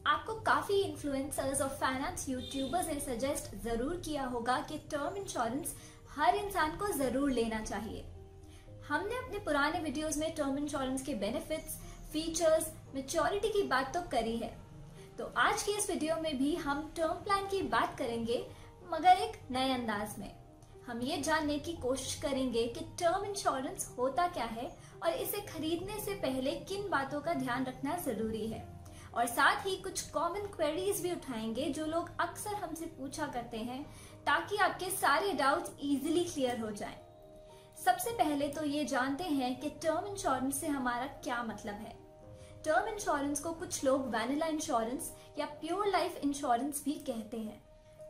आपको काफी इन्फ्लुएंसर्स और फाइनेंस यूट्यूबर्स ने सजेस्ट जरूर किया होगा कि टर्म इंश्योरेंस हर इंसान को जरूर लेना चाहिए। हमने अपने पुराने वीडियोस में टर्म इंश्योरेंस के बेनिफिट्स, फीचर्स, मैच्योरिटी की बात तो करी है। तो आज की इस वीडियो में भी हम टर्म प्लान की बात करेंगे, मगर एक नए अंदाज में। हम ये जानने की कोशिश करेंगे कि टर्म इंश्योरेंस होता क्या है और इसे खरीदने से पहले किन बातों का ध्यान रखना जरूरी है, और साथ ही कुछ कॉमन क्वेरीज भी उठाएंगे जो लोग अक्सर हमसे पूछा करते हैं, ताकि आपके सारे डाउट्स इजीली क्लियर हो जाएं। सबसे पहले तो ये जानते हैं कि टर्म इंश्योरेंस से हमारा क्या मतलब है। टर्म इंश्योरेंस को कुछ लोग वैनिला इंश्योरेंस या प्योर लाइफ इंश्योरेंस भी कहते हैं।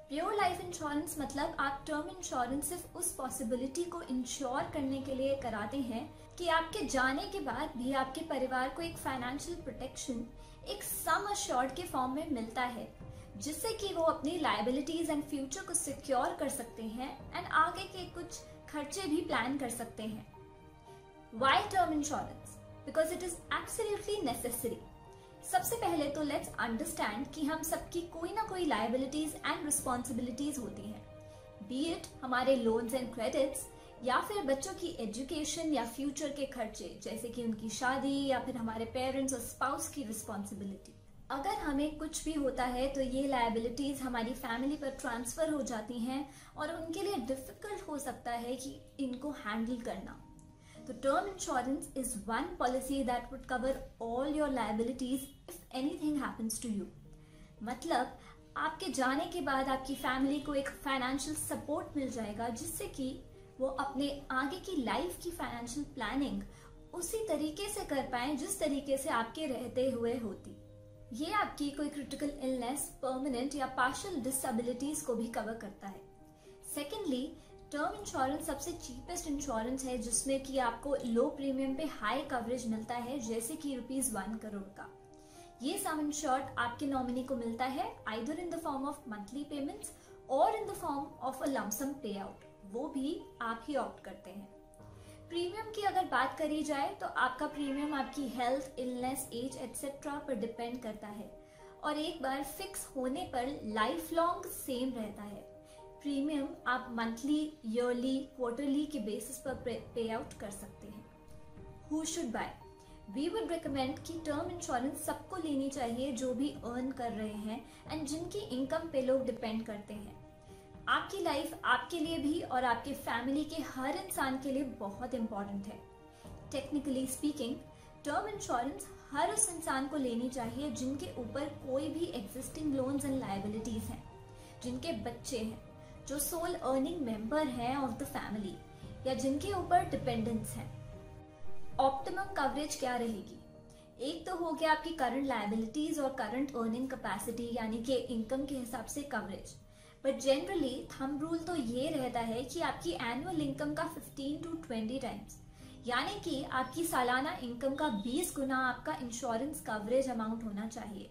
प्योर लाइफ इंश्योरेंस मतलब आप टर्म इंश्योरेंस सिर्फ उस पॉसिबिलिटी को इंश्योर करने के लिए कराते हैं कि आपके जाने के बाद भी आपके परिवार को एक फाइनेंशियल प्रोटेक्शन, एक सम अश्योर्ड के फॉर्म में मिलता है, जिससे कि वो अपनी लायबिलिटीज एंड फ्यूचर को सिक्योर कर सकते हैं एंड आगे के कुछ खर्चे भी प्लान कर सकते हैं। Why term insurance? Because it is absolutely necessary. सबसे पहले तो लेट्स अंडरस्टैंड कि हम सबकी कोई ना कोई लायबिलिटीज एंड रिस्पॉन्सिबिलिटीज होती हैं, बी इट हमारे लोन्स एंड क्रेडिट्स, या फिर बच्चों की एजुकेशन या फ्यूचर के खर्चे जैसे कि उनकी शादी, या फिर हमारे पेरेंट्स और स्पाउस की रिस्पॉन्सिबिलिटी। अगर हमें कुछ भी होता है तो ये लायबिलिटीज हमारी फैमिली पर ट्रांसफर हो जाती हैं और उनके लिए डिफिकल्ट हो सकता है कि इनको हैंडल करना। तो term insurance is one policy that would cover all your liabilities if anything happens to you. मतलब आपके जाने के बाद आपकी फैमिली को एक फाइनेंशियल सपोर्ट मिल जाएगा, जिससे कि वो अपने आगे की लाइफ की फाइनेंशियल प्लानिंग उसी तरीके से कर पाए जिस तरीके से आपके रहते हुए होती। ये आपकी कोई क्रिटिकल इलनेस, परमानेंट या पार्शियल डिसेबिलिटीज को भी कवर करता है। सेकेंडली, टर्म इंश्योरेंस सबसे चीपेस्ट इंश्योरेंस है जिसमें कि आपको लो प्रीमियम पे हाई कवरेज मिलता है, जैसे कि ₹1 करोड़ का। ये सम इंश्योर्ड आपके नॉमिनी को मिलता है either in the form of monthly payments और in the form of a lump sum payout, वो भी आप ही ऑप्ट करते हैं। प्रीमियम की अगर बात करी जाए तो आपका प्रीमियम आपकी हेल्थ, इलनेस, एज एटसेट्रा पर डिपेंड करता है, और एक बार फिक्स होने पर लाइफ लॉन्ग सेम रहता है। प्रीमियम आप मंथली, ईयरली, क्वार्टरली के बेसिस पर पे आउट कर सकते हैं। Who should buy? We would recommend कि टर्म इंश्योरेंस सबको लेनी चाहिए जो भी अर्न कर रहे हैं एंड जिनकी इनकम पे लोग डिपेंड करते हैं। आपकी लाइफ आपके लिए भी और आपके फैमिली के हर इंसान के लिए बहुत इंपॉर्टेंट है। टेक्निकली स्पीकिंग, टर्म इंश्योरेंस हर उस इंसान को लेनी चाहिए जिनके ऊपर कोई भी एग्जिस्टिंग लोन्स एंड लायबिलिटीज हैं, जिनके बच्चे हैं, जो सोल अर्निंग मेंबर हैं ऑफ द फैमिली, या जिनके ऊपर डिपेंडेंट्स हैं। ऑप्टिमम कवरेज क्या रहेगी? एक तो हो गया आपकी करंट लायबिलिटीज और करंट अर्निंग कैपेसिटी, यानी कि इनकम के हिसाब से coverage. But generally thumb rule तो ये रहता है कि आपकी एनुअल इनकम का 15 to 20 टाइम्स, यानी कि आपकी सालाना इनकम का 20 गुना आपका इंश्योरेंस कवरेज अमाउंट होना चाहिए।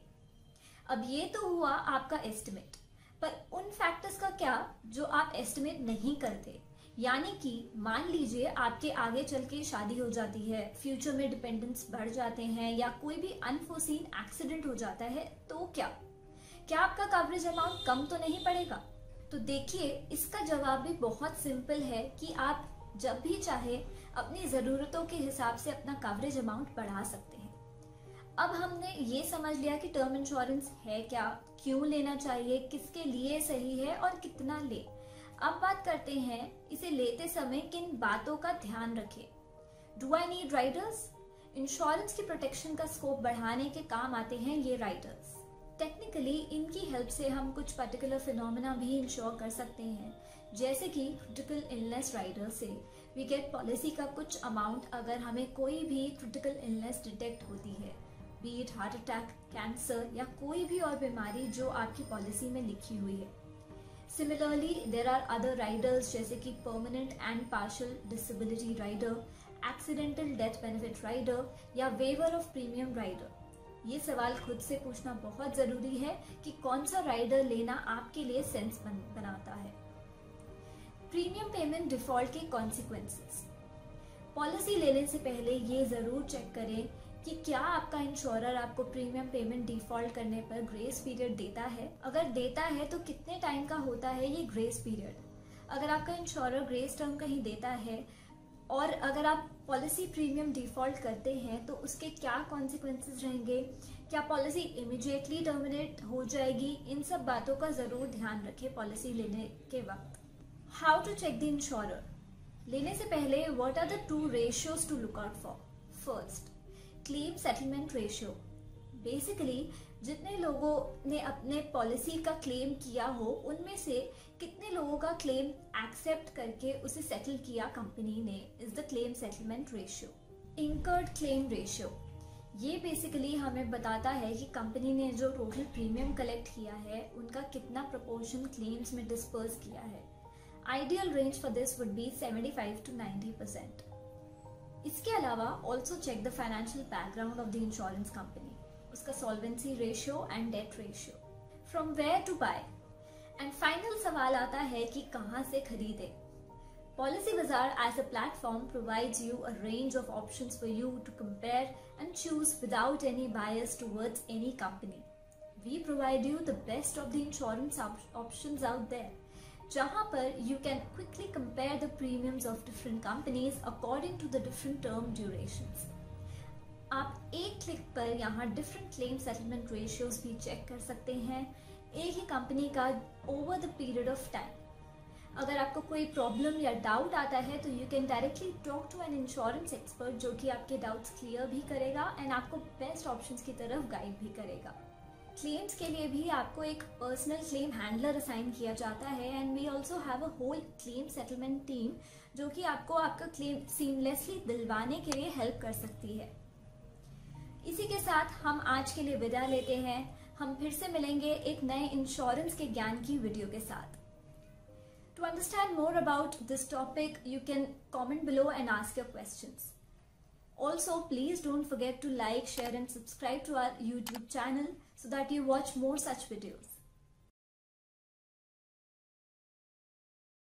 अब ये तो हुआ आपका एस्टिमेट, पर उन फैक्टर्स का क्या जो आप एस्टिमेट नहीं करते? यानी कि मान लीजिए आपके आगे चल के शादी हो जाती है, फ्यूचर में डिपेंडेंस बढ़ जाते हैं, या कोई भी अनफोर्सीन एक्सीडेंट हो जाता है, तो क्या आपका कवरेज अमाउंट कम तो नहीं पड़ेगा? तो देखिए, इसका जवाब भी बहुत सिंपल है कि आप जब भी चाहे अपनी जरूरतों के हिसाब से अपना कवरेज अमाउंट बढ़ा सकते हैं। अब हमने ये समझ लिया कि टर्म इंश्योरेंस है क्या, क्यों लेना चाहिए, किसके लिए सही है और कितना ले। अब बात करते हैं इसे लेते समय किन बातों का ध्यान रखें। Do I need Riders? Insurance की प्रोटेक्शन का स्कोप बढ़ाने के काम आते हैं ये राइडर्स। टेक्निकली इनकी हेल्प से हम कुछ पर्टिकुलर फिनोमेना भी इंश्योर कर सकते हैं, जैसे कि क्रिटिकल इलनेस राइडर से वी गेट पॉलिसी का कुछ अमाउंट अगर हमें कोई भी क्रिटिकल इलनेस डिटेक्ट होती है, B it heart attack, cancer या कोई भी और बीमारी जो आपकी पॉलिसी में लिखी हुई है। Similarly there are other riders जैसे कि permanent and partial disability rider, accidental death benefit rider या वेवर ऑफ प्रीमियम राइडर। ये सवाल खुद से पूछना बहुत जरूरी है कि कौन सा राइडर लेना आपके लिए सेंस बनाता है। प्रीमियम पेमेंट डिफॉल्ट के कॉन्सिक्वेंसेस। पॉलिसी लेने से पहले ये जरूर चेक करें कि क्या आपका इंश्योरर आपको प्रीमियम पेमेंट डिफॉल्ट करने पर ग्रेस पीरियड देता है। अगर देता है तो कितने टाइम का होता है ये ग्रेस पीरियड। अगर आपका इंश्योरर ग्रेस टर्म कहीं देता है और अगर आप पॉलिसी प्रीमियम डिफॉल्ट करते हैं तो उसके क्या कॉन्सिक्वेंसेस रहेंगे, क्या पॉलिसी इमीडिएटली टर्मिनेट हो जाएगी, इन सब बातों का जरूर ध्यान रखें पॉलिसी लेने के वक्त। How to check the insurer. लेने से पहले what are the 2 ratios to look out for. First, claim settlement ratio. Basically जितने लोगों ने अपने पॉलिसी का क्लेम किया हो उनमें से कितने लोगों का क्लेम एक्सेप्ट करके उसे सेटल किया कंपनी ने, is the claim settlement ratio. Incurred claim ratio, ये बेसिकली हमें बताता है कि कंपनी ने जो टोटल प्रीमियम कलेक्ट किया है उनका कितना प्रोपोर्शन क्लेम्स में डिस्पर्स किया है। Ideal range for this would be 75 to 90%। इसके अलावा also check the financial background of the insurance company, उसका solvency ratio and debt ratio. From where to buy. And final सवाल आता है कि कहां से खरीदे। पॉलिसी बाजार as a platform provides you a range of options for you to compare and choose without any bias towards any company. We provide you the best of the insurance options out there, जहां पर you can quickly compare the premiums of different companies according to the different term durations. आप एक click पर यहाँ different claim settlement ratios भी check कर सकते हैं एक ही कंपनी का over the period of time. अगर आपको कोई प्रॉब्लम या डाउट आता है तो you can directly talk to an insurance expert जो कि आपके डाउट्स क्लियर भी करेगा एंड आपको बेस्ट ऑप्शंस की तरफ गाइड भी करेगा। क्लेम्स के लिए भी आपको एक पर्सनल क्लेम हैंडलर असाइन किया जाता है and we also have a whole claim settlement team जो कि आपको आपका क्लेम सीमलेसली दिलवाने के लिए हेल्प कर सकती है। इसी के साथ हम आज के लिए विदा लेते हैं। हम फिर से मिलेंगे एक नए इंश्योरेंस के ज्ञान की वीडियो के साथ। To understand more about this topic, you can comment below and ask your questions. Also, please don't forget to like, share and subscribe to our YouTube channel so that you watch more such videos.